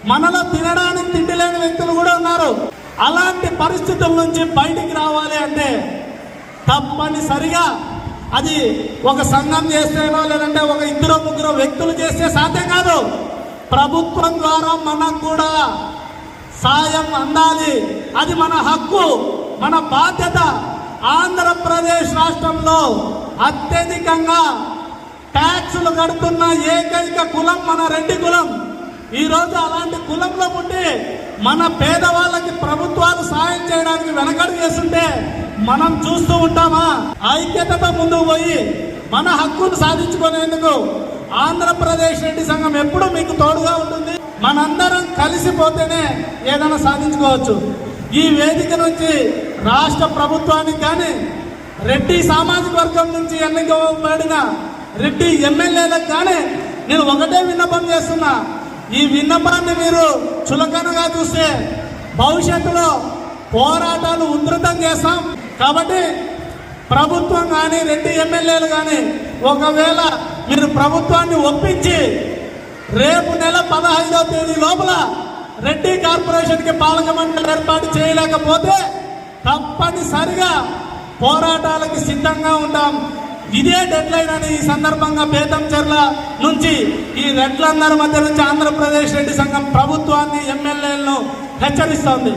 మనలో తినడానికి తిండి లేని వ్యక్తులు కూడా ఉన్నారు. అలాంటి పరిస్థితుల నుంచి బయటికి రావాలి అంటే తప్పనిసరిగా అది ఒక సంఘం చేస్తేనో లేదంటే ఒక ఇద్దరు ముగ్గురు వ్యక్తులు చేస్తే సాధ్యం కాదు. ప్రభుత్వం ద్వారా మనకు కూడా సాయం అందాలి. అది మన హక్కు, మన బాధ్యత. ఆంధ్రప్రదేశ్ రాష్ట్రంలో అత్యధికంగా ట్యాక్సులు కడుతున్న ఏకైక కులం మన రెడ్డి కులం. ఈరోజు అలాంటి కులంలో పుట్టి మన పేదవాళ్ళకి ప్రభుత్వాలు సాయం చేయడానికి వెనకడుగు వేస్తుంటే మనం చూస్తూ ఉంటామా? ఐక్యతతో ముందుకు పోయి మన హక్కును సాధించుకునేందుకు ఆంధ్రప్రదేశ్ రెడ్డి సంఘం ఎప్పుడూ మీకు తోడుగా ఉంటుంది. మనందరం కలిసిపోతేనే ఏదైనా సాధించుకోవచ్చు. ఈ వేదిక నుంచి రాష్ట్ర ప్రభుత్వానికి కానీ రెడ్డి సామాజిక వర్గం నుంచి ఎన్నికబడిన రెడ్డి ఎమ్మెల్యేలకు కానీ నేను ఒకటే విన్నపం చేస్తున్నా. ఈ విన్నపాన్ని మీరు చులకనగా చూస్తే భవిష్యత్తులో పోరాటాలు ఉధృతం చేస్తాం. కాబట్టి ప్రభుత్వం కానీ రెడ్డి ఎమ్మెల్యేలు కానీ ఒకవేళ మీరు ప్రభుత్వాన్ని ఒప్పించి రేపు నెల 15వ తేదీ లోపల రెడ్డి కార్పొరేషన్కి పాలక మండలి ఏర్పాటు చేయలేకపోతే తప్పనిసరిగా పోరాటాలకు సిద్ధంగా ఉంటాం. ఇదే డెడ్ లైన్ అని ఈ సందర్భంగా బేతంచెర్ల నుంచి ఈ రెడ్లందరి మధ్య నుంచి ఆంధ్రప్రదేశ్ రెడ్డి సంఘం ప్రభుత్వాన్ని ఎమ్మెల్యేలను హెచ్చరిస్తోంది.